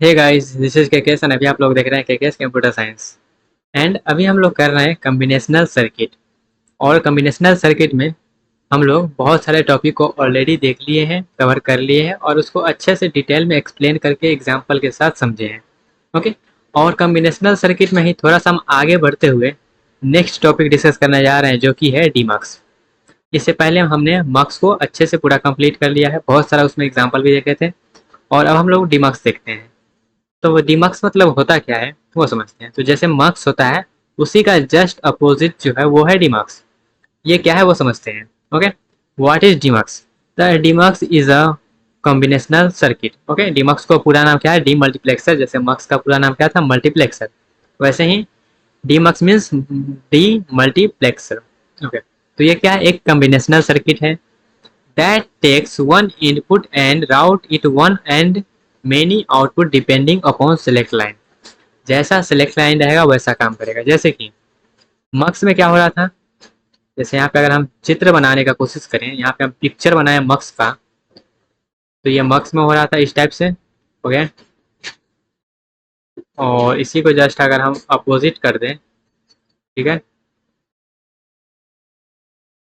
Hey guys, this is KKS and अभी आप लोग देख रहे हैं केकेएस कंप्यूटर साइंस। एंड अभी हम लोग कर रहे हैं कॉम्बिनेशनल सर्किट। और कॉम्बिनेशनल सर्किट में हम लोग बहुत सारे टॉपिक को ऑलरेडी देख लिए हैं, कवर कर लिए हैं और उसको अच्छे से डिटेल में एक्सप्लेन करके एग्जांपल के साथ समझे हैं। ओके। और कॉम्बिनेशनल सर्किट में ही थोड़ा सा हम आगे बढ़ते हुए नेक्स्ट टॉपिक डिस्कस करने जा रहे हैं, जो कि है डीमक्स। इससे पहले हमने मक्स को अच्छे से पूरा कंप्लीट कर लिया है, बहुत सारा उसमें एग्जाम्पल भी देखे थे। और अब हम लोग डीमक्स देखते हैं। तो वो डिमक्स मतलब होता क्या है वो समझते हैं। तो जैसे मक्स होता है, उसी का जस्ट अपोजिट जो है वो है डिमक्स। ये क्या है वो समझते हैं। Okay. What is demux? The demux is a combinational circuit. Okay, demux को पूरा नाम क्या है? Demultiplexer. जैसे मक्स का पूरा नाम क्या था? मल्टीप्लेक्सर। वैसे ही demux means demultiplexer. Okay. तो ये क्या है? एक कॉम्बिनेशनल सर्किट है that takes one input and route it one and many output depending upon select line। जैसा सेलेक्ट लाइन रहेगा वैसा काम करेगा। जैसे कि मक्स में क्या हो रहा था, जैसे यहाँ पे अगर हम चित्र बनाने का कोशिश करें, यहाँ पे हम पिक्चर बनाए मक्स का, तो ये मक्स में हो रहा था इस टाइप से। ओके। और इसी को जस्ट अगर हम अपोजिट कर दें, ठीक है,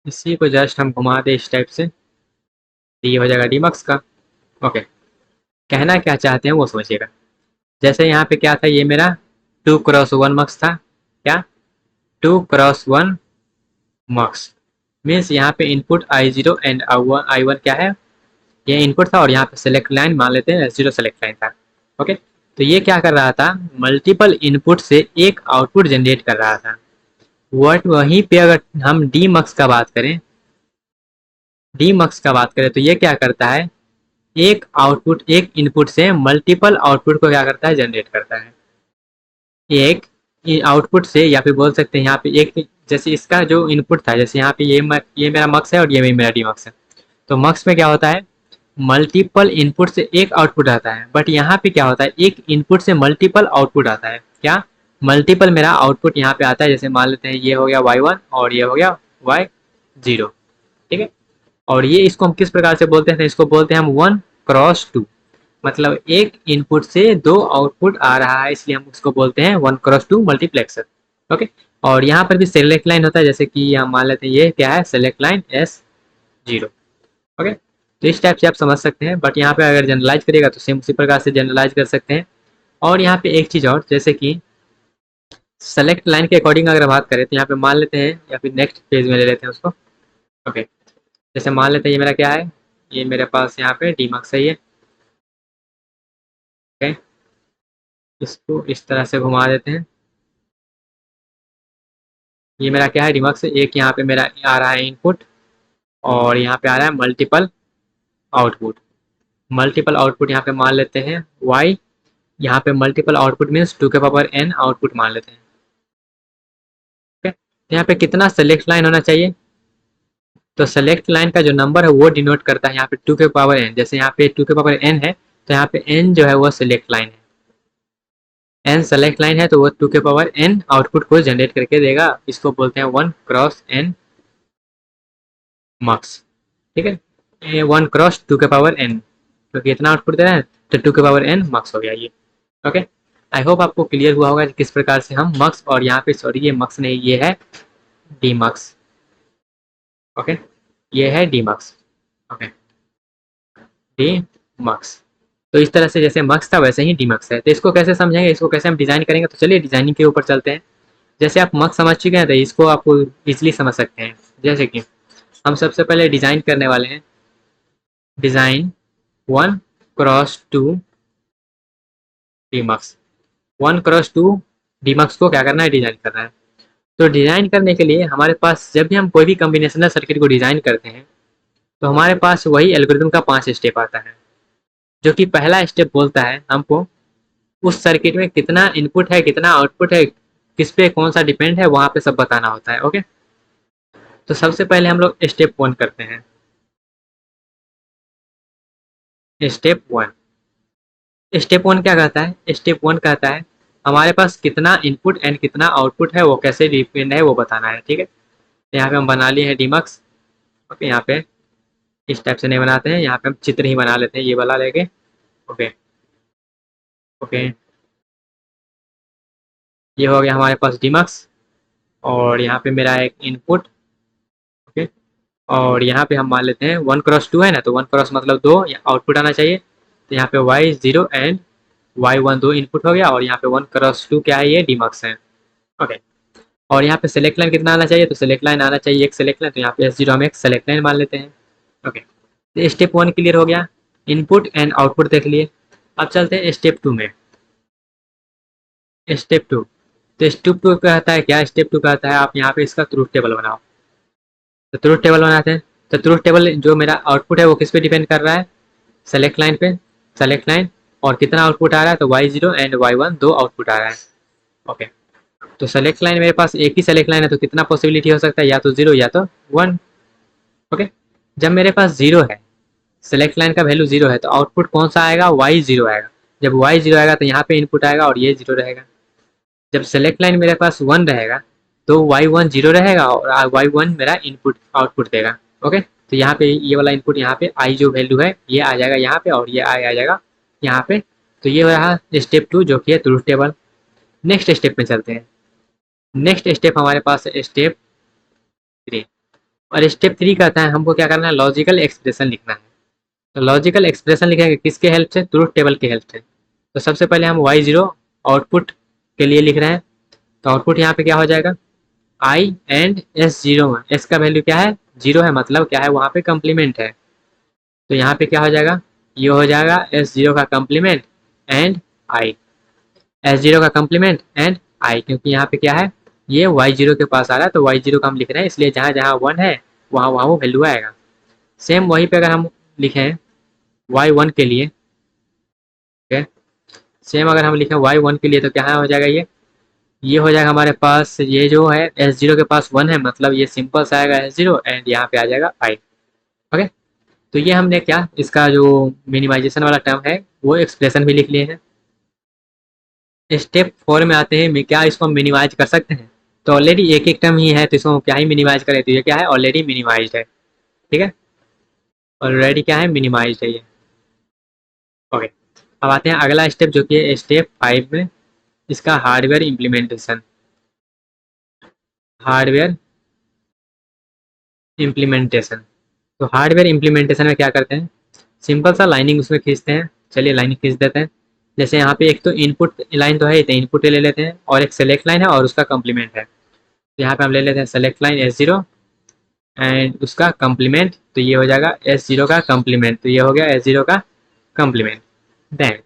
इसी को जस्ट हम घुमा दें इस टाइप से, तो ये हो जाएगा डीमक्स का। ओके। कहना क्या चाहते हैं वो समझिएगा। जैसे यहाँ पे क्या था, ये मेरा 2x1 मक्स था। क्या? 2x1 मक्स मीन्स यहाँ पे इनपुट I0 एंड I1 क्या है? ये इनपुट था और यहाँ पे सेलेक्ट लाइन मान लेते हैं S0 सेलेक्ट लाइन था। ओके। तो ये क्या कर रहा था? मल्टीपल इनपुट से एक आउटपुट जनरेट कर रहा था। वट वहीं पे अगर हम डी मक्स का बात करें, तो ये क्या करता है? एक आउटपुट, एक इनपुट से मल्टीपल आउटपुट को क्या करता है? जनरेट करता है। एक आउटपुट से, या फिर बोल सकते हैं यहाँ पे एक, जैसे इसका जो इनपुट था, जैसे यहाँ पे ये मेरा मक्स है और ये मेरा डी मक्स है। तो मक्स में क्या होता है? मल्टीपल इनपुट से एक आउटपुट आता है। बट यहाँ पे क्या होता है? एक इनपुट से मल्टीपल आउटपुट आता है। क्या? मल्टीपल मेरा आउटपुट यहाँ पे आता है। जैसे मान लेते हैं ये हो गया Y1 और ये हो गया Y0। ठीक है। और ये इसको हम किस प्रकार से बोलते हैं? तो इसको बोलते हैं हम 1x2। मतलब एक इनपुट से दो आउटपुट आ रहा है, इसलिए हम उसको बोलते हैं 1x2 मल्टीप्लेक्सर। ओके। और यहाँ पर भी सेलेक्ट लाइन होता है, जैसे कि हम मान लेते हैं ये क्या है? Select line S0। ओके। तो इस टाइप से आप समझ सकते हैं। बट यहाँ पे अगर जनरलाइज करिएगा तो सेम उसी प्रकार से जनरलाइज कर सकते हैं। और यहाँ पे एक चीज़ और, जैसे कि सेलेक्ट लाइन के अकॉर्डिंग अगर बात करें, तो यहाँ पे मान लेते हैं, या फिर नेक्स्ट पेज में ले लेते हैं उसको। ओके। जैसे मान लेते हैं ये मेरा क्या है? ये मेरे पास यहाँ पे डीमक्स है ये। ओके। इसको इस तरह से घुमा देते हैं। ये मेरा क्या है? डीमक्स। एक यहाँ पे मेरा आ रहा है इनपुट और यहाँ पे आ रहा है मल्टीपल आउटपुट। मल्टीपल आउटपुट यहाँ पे मान लेते हैं वाई। यहाँ पे मल्टीपल आउटपुट मीन्स 2 के पावर n आउटपुट मान लेते हैं। ठीक है। तो यहाँ पे कितना सेलेक्ट लाइन होना चाहिए? तो सेलेक्ट लाइन का जो नंबर है वो डिनोट करता है यहाँ पे 2 के पावर n। जैसे यहाँ पे 2 के पावर n है, तो यहाँ पे n जो है वो सेलेक्ट लाइन है। n सेलेक्ट लाइन है तो वो 2 के पावर n आउटपुट को जनरेट करके देगा। इसको बोलते हैं 1x n मक्स। ठीक है। 1x2 के पावर n, तो कितना आउटपुट दे रहा है? तो 2 के पावर n मक्स हो गया ये। ओके। आई होप आपको क्लियर हुआ होगा कि किस प्रकार से हम मक्स, और यहाँ पे सॉरी ये मक्स नहीं, ये है डी मक्स। ओके। ये है डी मक्स। ओके। डी मक्स। तो इस तरह से जैसे मक्स था वैसे ही डी मक्स है। तो इसको कैसे समझेंगे, इसको कैसे हम डिजाइन करेंगे? तो चलिए डिजाइनिंग के ऊपर चलते हैं। जैसे आप मक्स समझ चुके हैं तो इसको आप इजिली समझ सकते हैं। जैसे कि हम सबसे पहले डिजाइन करने वाले हैं, design 1x2 demux. 1x2 demux को क्या करना है? डिजाइन करना है। तो डिजाइन करने के लिए हमारे पास, जब भी हम कोई भी कॉम्बिनेशनल सर्किट को डिजाइन करते हैं, तो हमारे पास वही एल्गोरिथम का 5 स्टेप आता है। जो कि पहला स्टेप बोलता है हमको उस सर्किट में कितना इनपुट है, कितना आउटपुट है, किस पे कौन सा डिपेंड है, वहां पे सब बताना होता है। ओके। तो सबसे पहले हम लोग स्टेप 1 करते हैं। स्टेप 1। स्टेप 1 क्या कहता है? स्टेप 1 कहता है हमारे पास कितना इनपुट एंड कितना आउटपुट है, वो कैसे डिपेंड है वो बताना है। ठीक है। तो यहाँ पे हम बना लिए हैं डीमक्स। ओके। यहाँ पे इस टाइप से नहीं बनाते हैं, यहाँ पे हम चित्र ही बना लेते हैं, ये वाला लेके। ओके। ओके, ये हो गया हमारे पास डिमक्स। और यहाँ पे मेरा एक इनपुट। ओके, और यहाँ पे हम मान लेते हैं 1x2 है ना, तो 1x मतलब 2 आउटपुट आना चाहिए। तो यहाँ पे y0 एंड y1 दो इनपुट हो गया, और यहाँ पे 1x2 क्या है, ये डिमक्स है। ओके, और यहाँ पे सेलेक्ट लाइन कितना आना चाहिए, तो सेलेक्ट लाइन आना चाहिए एक सेलेक्ट लाइन, तो यहाँ पे S0 हम एक सेलेक्ट लाइन मान लेते हैं। ओके, तो स्टेप 1 क्लियर हो गया, इनपुट एंड आउटपुट देख लिए। अब चलते हैं स्टेप 2 में। स्टेप 2, तो स्टेप 2 कहता है क्या, स्टेप 2 कहता है आप यहाँ पे इसका ट्रूथ टेबल बनाओ। तो ट्रूथ टेबल बनाते हैं। तो ट्रूथ टेबल जो मेरा आउटपुट है वो किस पे डिपेंड कर रहा है, सेलेक्ट लाइन पे। सेलेक्ट लाइन और कितना आउटपुट आ रहा है, तो y0 एंड y1 दो आउटपुट आ रहा है। ओके, तो सेलेक्ट लाइन मेरे पास एक ही सेलेक्ट लाइन है, तो कितना पॉसिबिलिटी हो सकता है, या तो 0 या तो 1। ओके, जब मेरे पास 0 है, सेलेक्ट लाइन का वैल्यू 0 है, तो आउटपुट कौन सा आएगा, y0 आएगा। जब y0 आएगा तो यहाँ पे इनपुट आएगा और ये 0 रहेगा। जब सेलेक्ट लाइन मेरे पास 1 रहेगा, तो y1 0 रहेगा और y1 मेरा इनपुट आउटपुट देगा। ओके, तो यहाँ पे ये वाला इनपुट, यहाँ पे i जो वैल्यू है ये आ जाएगा यहाँ पे, और ये i आ जाएगा यहाँ पे। तो ये हो रहा स्टेप 2 जो कि है ट्रूथ टेबल। नेक्स्ट स्टेप में चलते हैं। नेक्स्ट स्टेप हमारे पास है स्टेप 3। और स्टेप 3 कहता है हमको क्या करना है, लॉजिकल एक्सप्रेशन लिखना है। तो लॉजिकल एक्सप्रेशन लिखेंगे किसके हेल्प से, ट्रूथ टेबल के हेल्प से। तो सबसे पहले हम y0 आउटपुट के लिए लिख रहे हैं। तो आउटपुट यहाँ पे क्या हो जाएगा, i एंड S0 में s का वैल्यू क्या है, 0 है, मतलब क्या है, वहाँ पे कम्प्लीमेंट है। तो यहाँ पे क्या हो जाएगा, ये हो जाएगा S0 का कम्प्लीमेंट एंड i। S0 का कम्प्लीमेंट एंड i, क्योंकि यहाँ पे क्या है, ये y0 के पास आ रहा है, तो y0 का हम लिख रहे हैं, इसलिए जहाँ जहाँ 1 है वहाँ वहाँ वो वैल्यू आएगा। सेम वहीं पे अगर हम लिखें y1 के लिए, ठीक है, सेम अगर हम लिखें y1 के लिए, तो क्या हो जाएगा, ये हो जाएगा हमारे पास, ये जो है S0 के पास 1 है, मतलब ये सिंपल सा आएगा S0 एंड यहाँ पे आ जाएगा i। ओके, तो ये हमने क्या, इसका जो मिनिमाइजेशन वाला टर्म है वो एक्सप्रेशन भी लिख लिए हैं। स्टेप 4 में आते हैं, क्या इसको हम मिनिमाइज कर सकते हैं। तो ऑलरेडी एक एक टर्म ही है, तो इसको क्या ही मिनिमाइज करें, तो ये क्या है, ऑलरेडी मिनिमाइज है। ठीक है, ऑलरेडी क्या है, मिनिमाइज है ये। ओके, अब आते हैं अगला स्टेप जो कि है स्टेप 5 में, इसका हार्डवेयर इम्प्लीमेंटेशन। हार्डवेयर इम्प्लीमेंटेशन, तो हार्डवेयर इम्प्लीमेंटेशन में क्या करते हैं, सिंपल सा लाइनिंग उसमें खींचते हैं। चलिए लाइनिंग खींच देते हैं। जैसे यहाँ पे एक तो इनपुट लाइन तो है, तो इनपुट ले लेते हैं, और एक सेलेक्ट लाइन है और उसका कम्प्लीमेंट है। तो यहाँ पे हम ले लेते हैं सेलेक्ट लाइन S0 एंड उसका कम्प्लीमेंट, तो ये हो जाएगा S0 का कम्प्लीमेंट, तो ये हो गया S0 का कम्प्लीमेंट। देन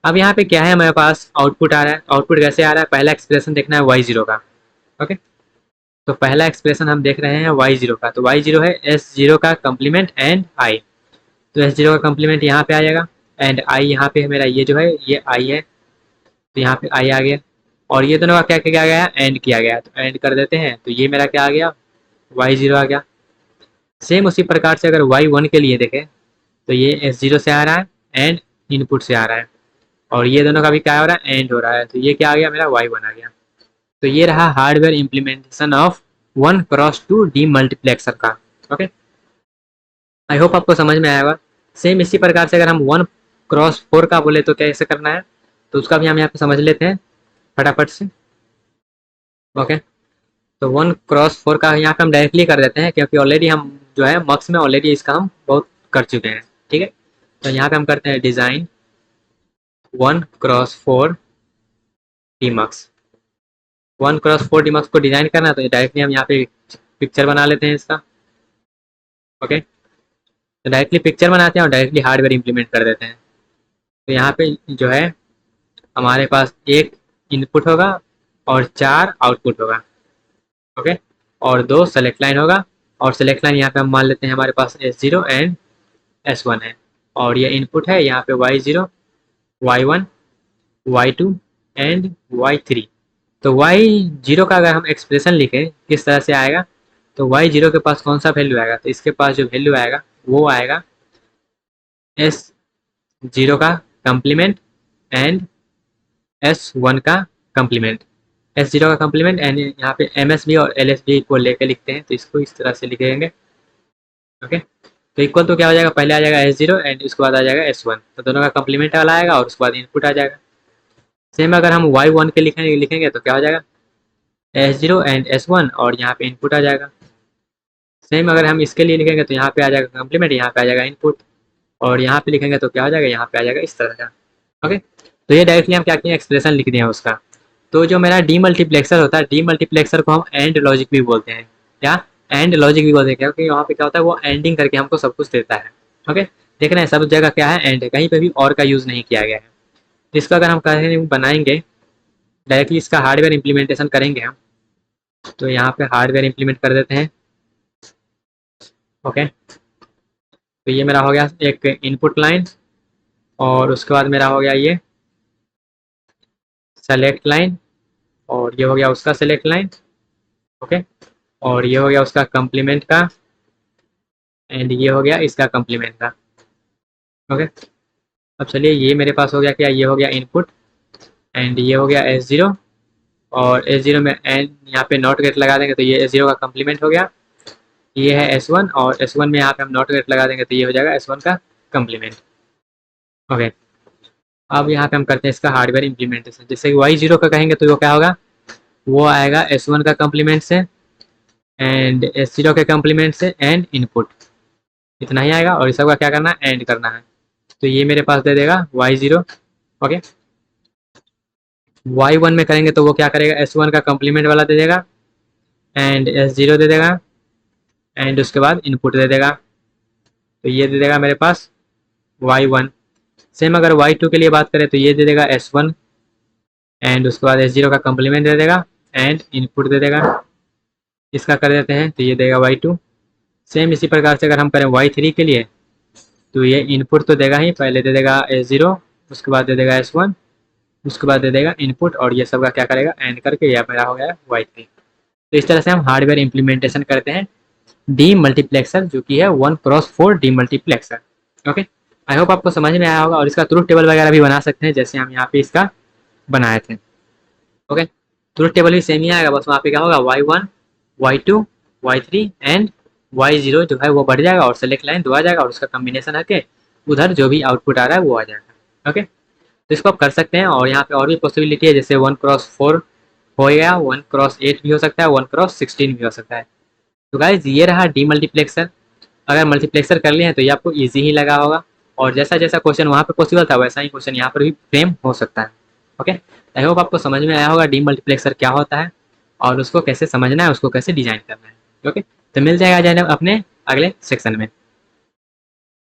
अब यहाँ पे क्या है, हमारे पास आउटपुट आ रहा है। आउटपुट कैसे आ रहा है, पहला एक्सप्रेशन देखना है y0 का। ओके, तो पहला एक्सप्रेशन हम देख रहे हैं y0 का, तो y0 है S0 का कम्प्लीमेंट एंड i। तो S0 का कम्प्लीमेंट यहाँ पे आ जाएगा एंड i यहाँ पे मेरा ये जो है ये i है, तो यहाँ पे i आ गया। और ये दोनों का क्या किया गया, एंड किया गया, तो एंड कर देते हैं, तो ये मेरा क्या आ गया, y0 आ गया। सेम उसी प्रकार से अगर y1 के लिए देखें, तो ये S0 से आ रहा है एंड इनपुट से आ रहा है, और ये दोनों का भी क्या हो रहा है, एंड हो रहा है, तो ये क्या आ गया, मेरा y1 आ गया। तो ये रहा hardware implementation of 1x2 D multiplexer का। ओके, आई होप आपको समझ में आएगा। सेम इसी प्रकार से अगर हम 1x4 का बोले तो कैसे करना है, तो उसका भी हम यहाँ पे समझ लेते हैं फटाफट से। ओके, तो 1x4 का यहाँ पे हम डायरेक्टली कर देते हैं, क्योंकि ऑलरेडी हम जो है मक्स में ऑलरेडी इसका हम बहुत कर चुके हैं। ठीक है, तो यहाँ पे हम करते हैं design 1x4 demux. 1x4 demux को डिज़ाइन करना, तो डायरेक्टली हम यहाँ पे पिक्चर बना लेते हैं इसका। ओके, तो डायरेक्टली पिक्चर बनाते हैं और डायरेक्टली हार्डवेयर इंप्लीमेंट कर देते हैं। तो यहाँ पे जो है हमारे पास एक इनपुट होगा और 4 आउटपुट होगा। ओके, और 2 सेलेक्ट लाइन होगा, और सेलेक्ट लाइन यहाँ पे हम मान लेते हैं हमारे पास S0 एंड S1 है, और ये इनपुट है यहाँ पे y0, y1, y2 and y3। तो y0 का अगर हम एक्सप्रेशन लिखें किस तरह से आएगा, तो y0 के पास कौन सा वैल्यू आएगा, तो इसके पास जो वैल्यू आएगा वो आएगा S0 का कम्प्लीमेंट एंड S1 का कम्प्लीमेंट। S0 का कम्प्लीमेंट एंड यहाँ पे MSB और LSB को लेके लिखते हैं, तो इसको इस तरह से लिखेंगे। ओके, तो इक्वल तो क्या हो जाएगा, पहले आ जाएगा S0 एंड उसके बाद आ जाएगा S1, तो दोनों का कम्प्लीमेंट वाला आएगा और उसके बाद इनपुट आ जाएगा। सेम अगर हम y1 के लिखेंगे तो क्या हो जाएगा, S0 एंड S1, और यहाँ पे इनपुट आ जाएगा। सेम अगर हम इसके लिए लिखेंगे तो यहाँ पे आ जाएगा कम्प्लीमेंट, यहाँ पे आ जाएगा इनपुट, और यहाँ पे लिखेंगे तो क्या हो जाएगा, यहाँ पे आ जाएगा इस तरह का। ओके, तो ये डायरेक्टली हम क्या किए, एक्सप्रेशन लिख दिए हैं उसका। तो जो मेरा डीमल्टीप्लेक्सर होता है, डीमल्टीप्लेक्सर को हम एंड लॉजिक भी बोलते हैं, क्या एंड लॉजिक भी बोलते हैं, क्योंकि वहाँ पे क्या होता है, वो एंडिंग करके हमको सब कुछ देता है। ओके, देख रहे हैं सब जगह क्या है, एंड है, कहीं पे भी और का यूज़ नहीं किया गया है। तो इसको अगर हम कहें बनाएंगे, डायरेक्टली इसका हार्डवेयर इम्प्लीमेंटेशन करेंगे हम, तो यहाँ पे हार्डवेयर इम्प्लीमेंट कर देते हैं। ओके, तो ये मेरा हो गया एक इनपुट लाइन, और उसके बाद मेरा हो गया ये सेलेक्ट लाइन, और ये हो गया उसका सेलेक्ट लाइन। ओके, और ये हो गया उसका कम्प्लीमेंट का, एंड ये हो गया इसका कम्प्लीमेंट का। ओके, अब चलिए ये मेरे पास हो गया क्या, ये हो गया इनपुट, एंड ये हो गया S0, और S0 में एंड यहाँ पे नॉट गेट लगा देंगे तो ये S0 का कम्प्लीमेंट हो गया। ये है S1, और S1 में यहाँ पे हम नॉट गेट लगा देंगे तो ये हो जाएगा S1 का कम्प्लीमेंट। ओके, अब यहाँ पे हम करते हैं इसका हार्डवेयर इम्प्लीमेंटेशन। जैसे कि Y0 का कहेंगे तो वो क्या होगा, वो आएगा S1 का कम्प्लीमेंट से, एंड S0 के कम्प्लीमेंट से, एंड इनपुट, इतना ही आएगा। और इस सबका क्या करना है, एंड करना है। तो ये मेरे पास दे देगा Y0। ओके, Y1 में करेंगे तो वो क्या करेगा, S1 का कम्प्लीमेंट वाला दे देगा, एंड S0 दे देगा, एंड उसके बाद इनपुट दे देगा। तो ये दे देगा मेरे पास Y1। सेम अगर Y2 के लिए बात करें तो ये दे देगा S1, एंड उसके बाद S0 का कम्प्लीमेंट दे देगा, एंड इनपुट दे देगा। इसका कर देते हैं तो ये देगा Y2। सेम इसी प्रकार से अगर हम करें Y3 के लिए, तो ये इनपुट तो देगा ही, पहले दे देगा S0, उसके बाद दे देगा S1, उसके बाद दे देगा इनपुट, और ये सब का क्या करेगा, एंड करके यह मेरा हो गया Y3। तो इस तरह से हम हार्डवेयर इम्प्लीमेंटेशन करते हैं डी मल्टीप्लेक्सर, जो कि है 1x4 D multiplexer. Okay, I hope आपको समझ में आया होगा, और इसका ट्रुथ टेबल वगैरह भी बना सकते हैं जैसे हम यहाँ पे इसका बनाए थे। ओके, ट्रुथ टेबल भी सेम ही आएगा, बस वहाँ पे क्या होगा, Y1, Y2, Y3 and Y0 जो है वो बढ़ जाएगा, और सेलेक्ट लाइन 2 आ जाएगा, और उसका कम्बिनेशन है उधर जो भी आउटपुट आ रहा है वो आ जाएगा। ओके, तो इसको आप कर सकते हैं। और यहाँ पे और भी पॉसिबिलिटी है, जैसे 1x4 हो गया, 1x8 भी हो सकता है, 1x16 भी हो सकता है। तो गाइज ये रहा डी मल्टीप्लेक्सर। अगर मल्टीप्लेक्सर कर लिए हैं तो ये आपको ईजी ही लगा होगा, और जैसा जैसा क्वेश्चन वहाँ पे पॉसिबल था वैसा ही क्वेश्चन यहाँ पर भी फ्रेम हो सकता है। ओके, आई होप आपको समझ में आया होगा डी मल्टीप्लेक्सर क्या होता है, और उसको कैसे समझना है, उसको कैसे डिजाइन करना है। ओके, तो मिल जाएगा अपने अगले सेक्शन में।